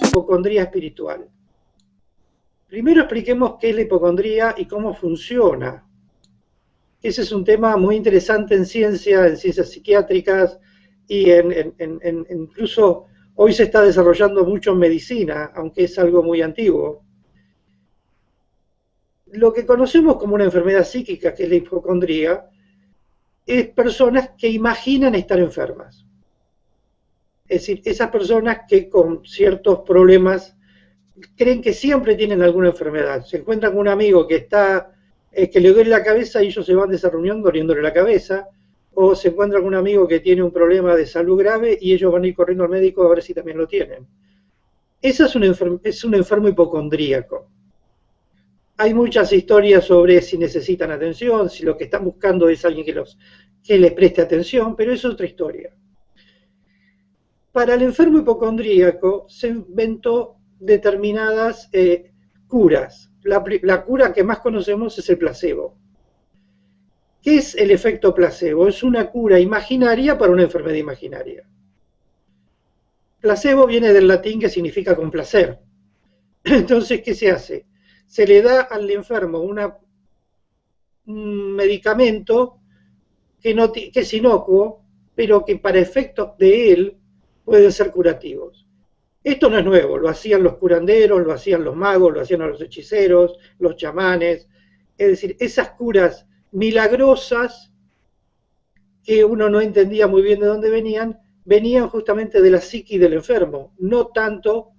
hipocondría espiritual. Primero expliquemos qué es la hipocondría y cómo funciona. Ese es un tema muy interesante en ciencias psiquiátricas y incluso hoy se está desarrollando mucho en medicina, aunque es algo muy antiguo. Lo que conocemos como una enfermedad psíquica, que es la hipocondría, es personas que imaginan estar enfermas. Es decir, esas personas que con ciertos problemas creen que siempre tienen alguna enfermedad. Se encuentran con un amigo que le duele la cabeza y ellos se van de esa reunión doliéndole la cabeza, o se encuentran con un amigo que tiene un problema de salud grave y ellos van a ir corriendo al médico a ver si también lo tienen. Ese es un enfermo hipocondríaco. Hay muchas historias sobre si necesitan atención, si lo que están buscando es alguien que les preste atención, pero eso es otra historia. Para el enfermo hipocondríaco se inventó determinadas curas. La cura que más conocemos es el placebo. ¿Qué es el efecto placebo? Es una cura imaginaria para una enfermedad imaginaria. Placebo viene del latín que significa complacer. Entonces, ¿qué se hace? Se le da al enfermo un medicamento que es inocuo, pero que para efectos de él pueden ser curativos. Esto no es nuevo, lo hacían los curanderos, lo hacían los magos, lo hacían los hechiceros, los chamanes. Es decir, esas curas milagrosas que uno no entendía muy bien de dónde venían justamente de la psique del enfermo, no tanto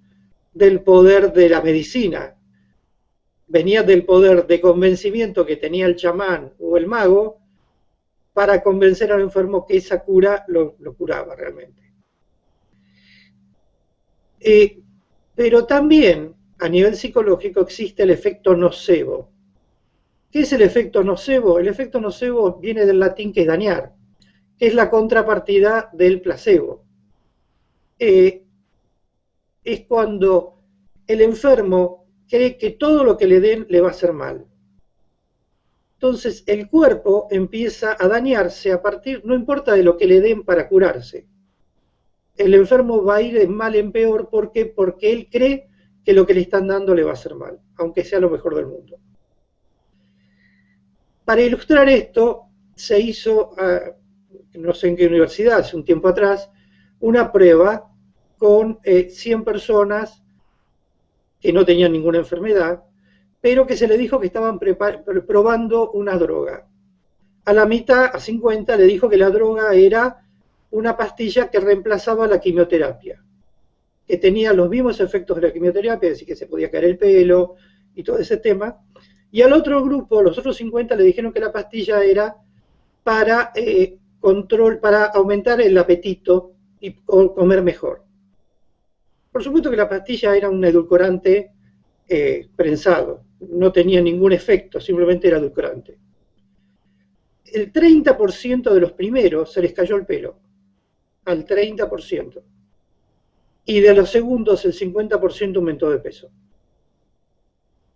del poder de la medicina. Venía del poder de convencimiento que tenía el chamán o el mago para convencer al enfermo que esa cura lo curaba realmente. Pero también a nivel psicológico existe el efecto nocebo. ¿Qué es el efecto nocebo? El efecto nocebo viene del latín que es dañar, que es la contrapartida del placebo. Es cuando el enfermo cree que todo lo que le den le va a hacer mal. Entonces el cuerpo empieza a dañarse a partir, no importa de lo que le den para curarse. El enfermo va a ir de mal en peor porque él cree que lo que le están dando le va a hacer mal, aunque sea lo mejor del mundo. Para ilustrar esto, se hizo, no sé en qué universidad, hace un tiempo atrás, una prueba con 100 personas que no tenían ninguna enfermedad, pero que se le dijo que estaban probando una droga. A la mitad, a 50, le dijo que la droga era una pastilla que reemplazaba la quimioterapia, que tenía los mismos efectos de la quimioterapia, es decir, que se podía caer el pelo y todo ese tema. Y al otro grupo, los otros 50, le dijeron que la pastilla era para para aumentar el apetito y comer mejor. Por supuesto que la pastilla era un edulcorante prensado, no tenía ningún efecto, simplemente era edulcorante. El 30% de los primeros se les cayó el pelo, al 30%. Y de los segundos el 50% aumentó de peso.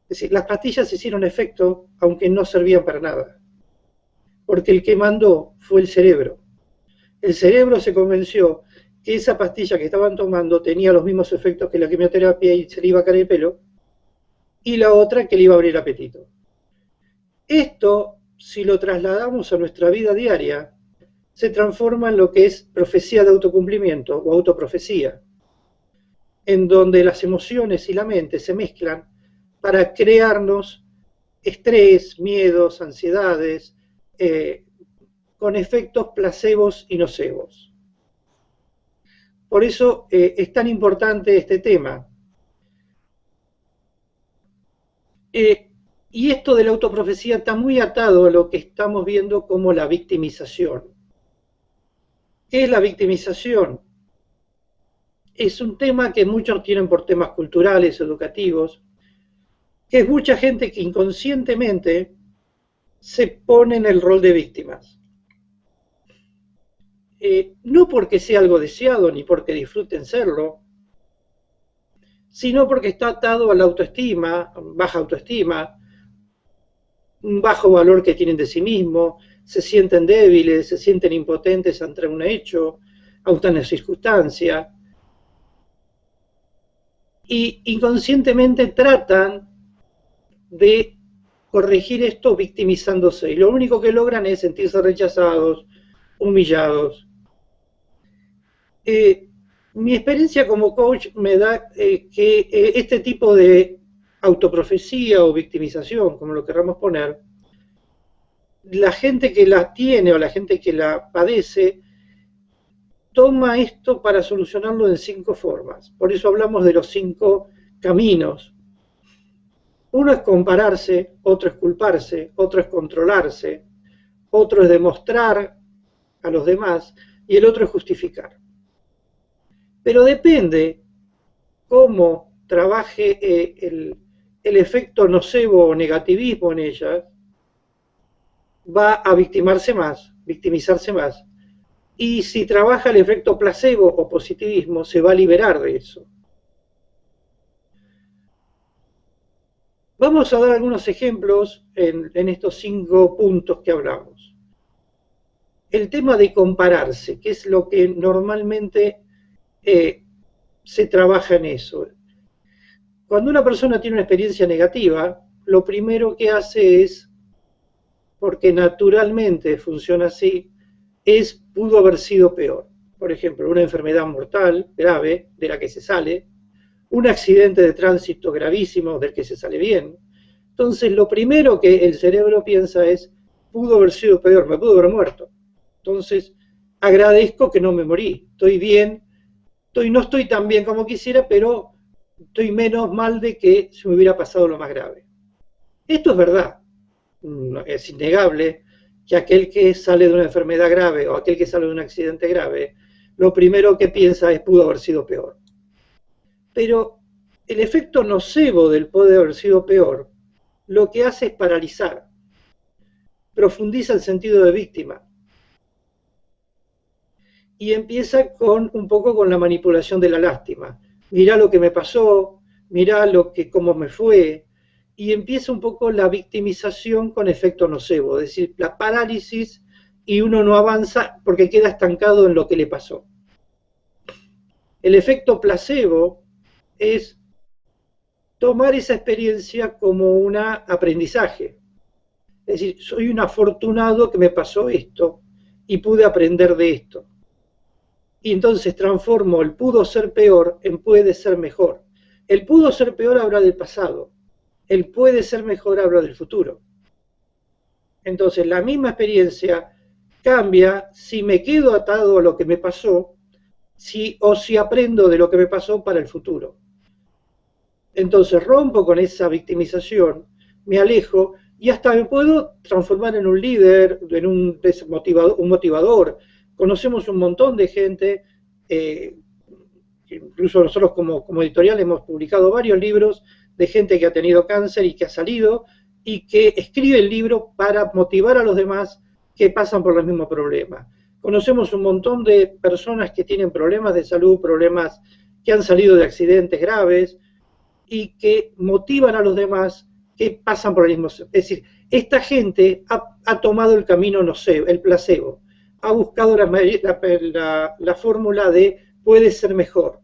Es decir, las pastillas hicieron efecto aunque no servían para nada, porque el que mandó fue el cerebro. El cerebro se convenció que esa pastilla que estaban tomando tenía los mismos efectos que la quimioterapia y se le iba a caer el pelo, y la otra que le iba a abrir el apetito. Esto, si lo trasladamos a nuestra vida diaria, se transforma en lo que es profecía de autocumplimiento o autoprofecía, en donde las emociones y la mente se mezclan para crearnos estrés, miedos, ansiedades, con efectos placebos y nocebos. Por eso es tan importante este tema. Y esto de la autoprofecía está muy atado a lo que estamos viendo como la victimización. ¿Qué es la victimización? Es un tema que muchos tienen por temas culturales, educativos, que es mucha gente que inconscientemente se pone en el rol de víctimas. No porque sea algo deseado ni porque disfruten serlo, sino porque está atado a la autoestima, baja autoestima, un bajo valor que tienen de sí mismos, se sienten débiles, se sienten impotentes ante un hecho, ante una circunstancia. y inconscientemente tratan de corregir esto victimizándose. Y lo único que logran es sentirse rechazados, humillados. Mi experiencia como coach me da que este tipo de autoprofecía o victimización, como lo queramos poner, la gente que la tiene o la gente que la padece, toma esto para solucionarlo en 5 formas. Por eso hablamos de los 5 caminos. Uno es compararse, otro es culparse, otro es controlarse, otro es demostrar a los demás y el otro es justificar. Pero depende cómo trabaje el efecto nocebo o negativismo en ellas, va a victimizarse más. Y si trabaja el efecto placebo o positivismo, se va a liberar de eso. Vamos a dar algunos ejemplos en estos 5 puntos que hablamos. El tema de compararse, que es lo que normalmente se trabaja en eso. Cuando una persona tiene una experiencia negativa, lo primero que hace es, porque naturalmente funciona así, pudo haber sido peor. Por ejemplo, una enfermedad mortal grave de la que se sale, un accidente de tránsito gravísimo del que se sale bien. Entonces, lo primero que el cerebro piensa es, pudo haber sido peor, me pudo haber muerto. Entonces, agradezco que no me morí, estoy bien, no estoy tan bien como quisiera, pero estoy menos mal de que se me hubiera pasado lo más grave. Esto es verdad, es innegable que aquel que sale de una enfermedad grave o aquel que sale de un accidente grave, lo primero que piensa es pudo haber sido peor. Pero el efecto nocebo del puede haber sido peor, lo que hace es paralizar, profundiza el sentido de víctima y empieza un poco con la manipulación de la lástima. Mirá lo que me pasó, mirá cómo me fue, y empieza un poco la victimización con efecto nocebo, es decir, la parálisis, y uno no avanza porque queda estancado en lo que le pasó. El efecto placebo es tomar esa experiencia como un aprendizaje. Es decir, soy un afortunado que me pasó esto y pude aprender de esto. Y entonces transformo el pudo ser peor en puede ser mejor. El pudo ser peor habla del pasado. El puede ser mejor habla del futuro. Entonces la misma experiencia cambia si me quedo atado a lo que me pasó o si aprendo de lo que me pasó para el futuro. Entonces rompo con esa victimización, me alejo y hasta me puedo transformar en un líder, en un motivador. Conocemos un montón de gente, incluso nosotros como editorial hemos publicado varios libros de gente que ha tenido cáncer y que ha salido y que escribe el libro para motivar a los demás que pasan por los mismos problemas. Conocemos un montón de personas que tienen problemas de salud, problemas que han salido de accidentes graves, y que motivan a los demás que pasan por el mismo. Es decir, esta gente ha tomado el camino nocebo, el placebo, ha buscado la fórmula de puede ser mejor.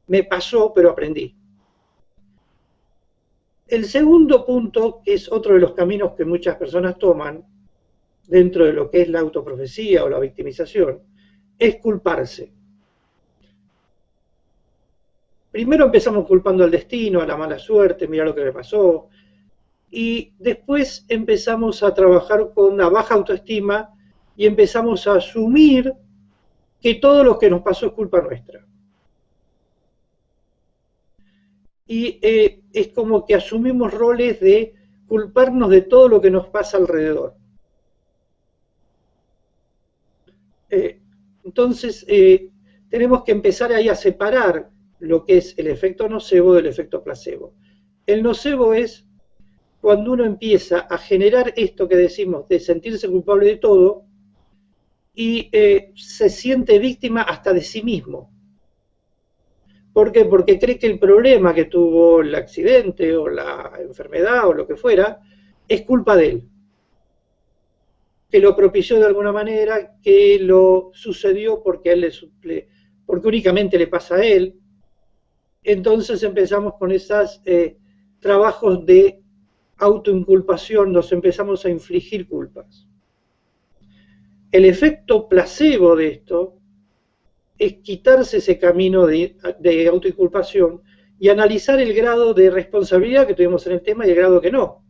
Me pasó, pero aprendí. El segundo punto, que es otro de los caminos que muchas personas toman dentro de lo que es la autoprofecía o la victimización, es culparse. Primero empezamos culpando al destino, a la mala suerte, mira lo que me pasó, y después empezamos a trabajar con una baja autoestima y empezamos a asumir que todo lo que nos pasó es culpa nuestra. Y es como que asumimos roles de culparnos de todo lo que nos pasa alrededor. Entonces, tenemos que empezar ahí a separar lo que es el efecto nocebo del efecto placebo. El nocebo es cuando uno empieza a generar esto que decimos de sentirse culpable de todo y se siente víctima hasta de sí mismo. ¿Por qué? Porque cree que el problema que tuvo el accidente o la enfermedad o lo que fuera es culpa de él, que lo propició de alguna manera, que lo sucedió porque, porque únicamente le pasa a él. entonces empezamos con esos trabajos de autoinculpación, nos empezamos a infligir culpas. El efecto placebo de esto es quitarse ese camino de autoinculpación y analizar el grado de responsabilidad que tuvimos en el tema y el grado que no.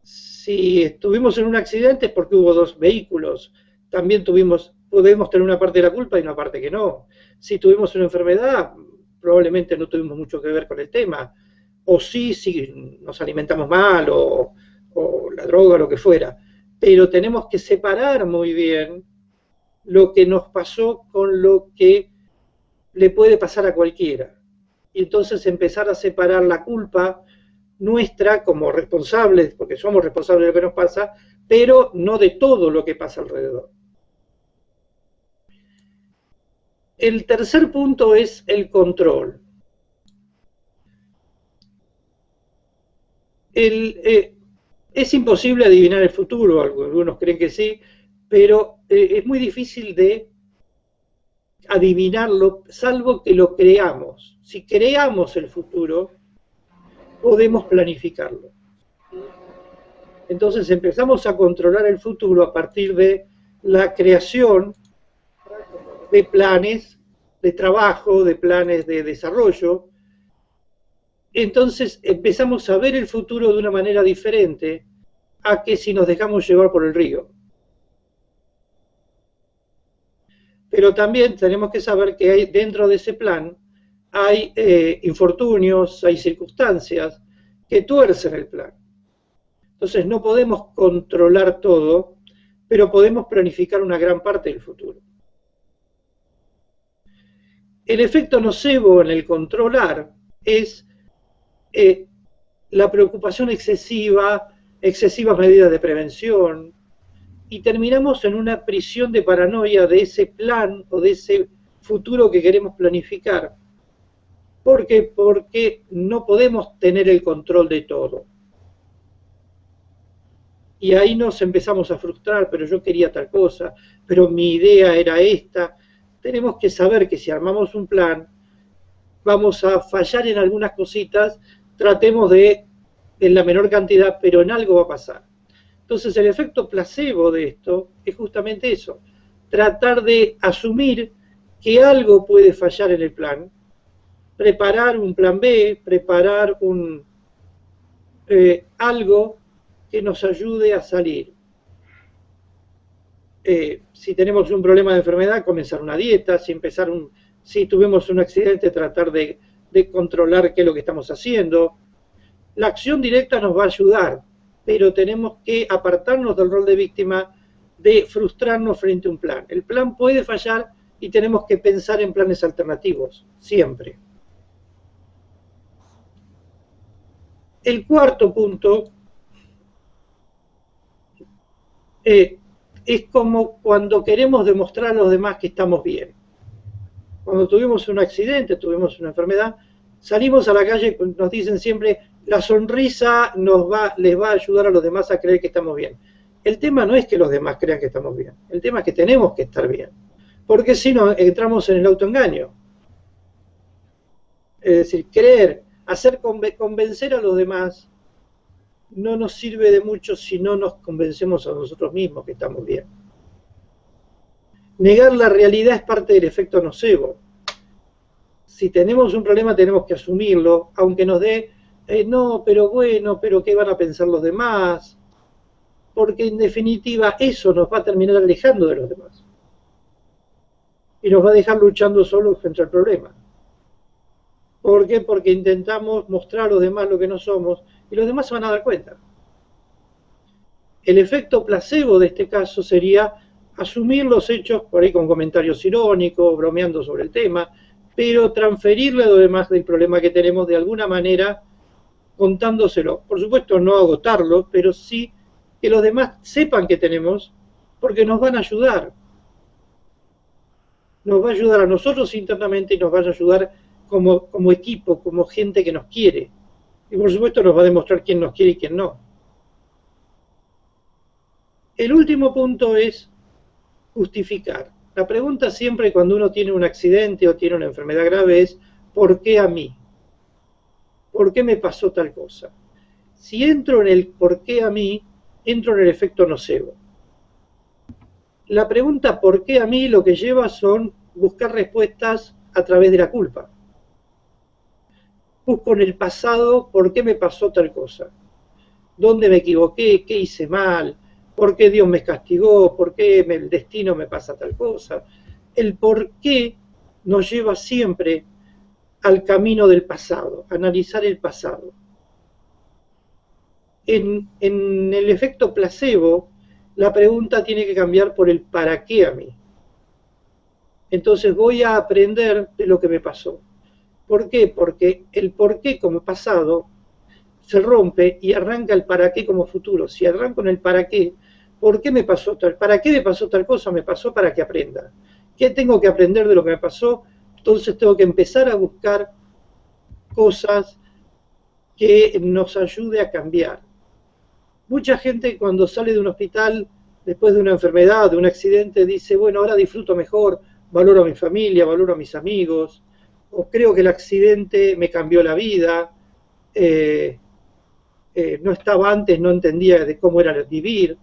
Si estuvimos en un accidente es porque hubo dos vehículos, también podemos tener una parte de la culpa y una parte que no. Si tuvimos una enfermedad, probablemente no tuvimos mucho que ver con el tema, o sí, si nos alimentamos mal, o la droga, o lo que fuera. Pero tenemos que separar muy bien lo que nos pasó con lo que le puede pasar a cualquiera. Y entonces empezar a separar la culpa nuestra como responsables, porque somos responsables de lo que nos pasa, pero no de todo lo que pasa alrededor. El tercer punto es el control. Es imposible adivinar el futuro, algunos creen que sí, pero es muy difícil de adivinarlo, salvo que lo creamos. Si creamos el futuro, podemos planificarlo. Entonces empezamos a controlar el futuro a partir de la creación de planes de trabajo, de planes de desarrollo. Entonces empezamos a ver el futuro de una manera diferente a que si nos dejamos llevar por el río. Pero también tenemos que saber que hay, dentro de ese plan hay infortunios, hay circunstancias que tuercen el plan. Entonces no podemos controlar todo, pero podemos planificar una gran parte del futuro. El efecto nocebo en el controlar es la preocupación excesiva, excesivas medidas de prevención, y terminamos en una prisión de paranoia de ese plan o de ese futuro que queremos planificar. ¿Por qué? Porque no podemos tener el control de todo. Y ahí nos empezamos a frustrar, pero yo quería tal cosa, pero mi idea era esta. Tenemos que saber que si armamos un plan, vamos a fallar en algunas cositas, tratemos de en la menor cantidad, pero en algo va a pasar. Entonces el efecto placebo de esto es justamente eso, tratar de asumir que algo puede fallar en el plan, preparar un plan B, preparar algo que nos ayude a salir. Si tenemos un problema de enfermedad, comenzar una dieta, si tuvimos un accidente, tratar de controlar qué es lo que estamos haciendo. La acción directa nos va a ayudar, pero tenemos que apartarnos del rol de víctima, de frustrarnos frente a un plan. El plan puede fallar y tenemos que pensar en planes alternativos, siempre. El cuarto punto es como cuando queremos demostrar a los demás que estamos bien. Cuando tuvimos un accidente, tuvimos una enfermedad, salimos a la calle y nos dicen siempre, la sonrisa les va a ayudar a los demás a creer que estamos bien. El tema no es que los demás crean que estamos bien, el tema es que tenemos que estar bien, porque si no, entramos en el autoengaño. Es decir, convencer a los demás no nos sirve de mucho si no nos convencemos a nosotros mismos que estamos bien. Negar la realidad es parte del efecto nocebo. Si tenemos un problema tenemos que asumirlo, aunque nos dé, no, pero bueno, pero ¿qué van a pensar los demás? Porque en definitiva eso nos va a terminar alejando de los demás. Y nos va a dejar luchando solos contra el problema. ¿Por qué? Porque intentamos mostrar a los demás lo que no somos y los demás se van a dar cuenta. El efecto placebo de este caso sería asumir los hechos por ahí con comentarios irónicos, bromeando sobre el tema, pero transferirle a los demás del problema que tenemos de alguna manera contándoselo. Por supuesto no agotarlo, pero sí que los demás sepan que tenemos, porque nos van a ayudar. Nos va a ayudar a nosotros internamente y nos va a ayudar como equipo, como gente que nos quiere. Y por supuesto nos va a demostrar quién nos quiere y quién no. El último punto es justificar. La pregunta siempre cuando uno tiene un accidente o tiene una enfermedad grave es, ¿por qué a mí? ¿Por qué me pasó tal cosa? Si entro en el por qué a mí, entro en el efecto nocebo. La pregunta ¿por qué a mí? Lo que lleva son buscar respuestas a través de la culpa. Busco en el pasado por qué me pasó tal cosa. ¿Dónde me equivoqué? ¿Qué hice mal? ¿Por qué Dios me castigó? ¿Por qué el destino me pasa tal cosa? El por qué nos lleva siempre al camino del pasado, a analizar el pasado. En el efecto placebo, la pregunta tiene que cambiar por el para qué a mí. Entonces voy a aprender de lo que me pasó. ¿Por qué? Porque el por qué como pasado se rompe y arranca el para qué como futuro. Si arranco en el para qué, ¿por qué me pasó tal? ¿Para qué me pasó tal cosa? Me pasó para que aprenda. ¿Qué tengo que aprender de lo que me pasó? Entonces tengo que empezar a buscar cosas que nos ayude a cambiar. Mucha gente cuando sale de un hospital después de una enfermedad, de un accidente, dice, bueno, ahora disfruto mejor, valoro a mi familia, valoro a mis amigos, o creo que el accidente me cambió la vida, no estaba antes, no entendía de cómo era vivir.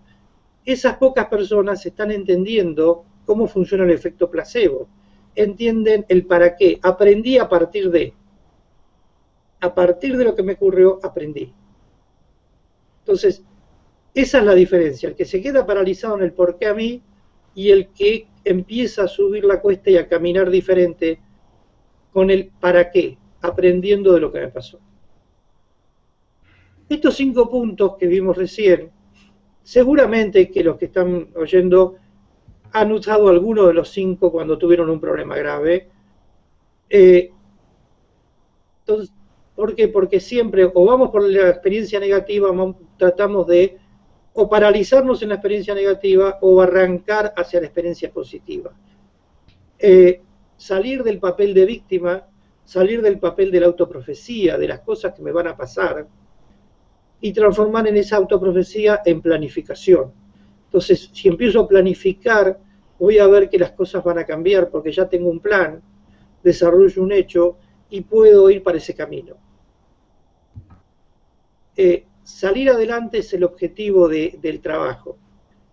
Esas pocas personas están entendiendo cómo funciona el efecto placebo, entienden el para qué, aprendí a partir de lo que me ocurrió, aprendí. Entonces, esa es la diferencia, el que se queda paralizado en el por qué a mí y el que empieza a subir la cuesta y a caminar diferente con el para qué, aprendiendo de lo que me pasó. Estos 5 puntos que vimos recién, seguramente que los que están oyendo han usado alguno de los 5 cuando tuvieron un problema grave. Entonces, ¿por qué? Porque siempre o vamos por la experiencia negativa, tratamos de o paralizarnos en la experiencia negativa o arrancar hacia la experiencia positiva. Salir del papel de víctima, salir del papel de la autoprofecía, de las cosas que me van a pasar, y transformar en esa autoprofecía en planificación. Entonces, si empiezo a planificar, voy a ver que las cosas van a cambiar porque ya tengo un plan, desarrollo un hecho y puedo ir para ese camino. Salir adelante es el objetivo del trabajo.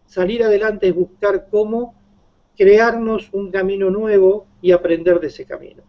Salir adelante es buscar cómo crearnos un camino nuevo y aprender de ese camino.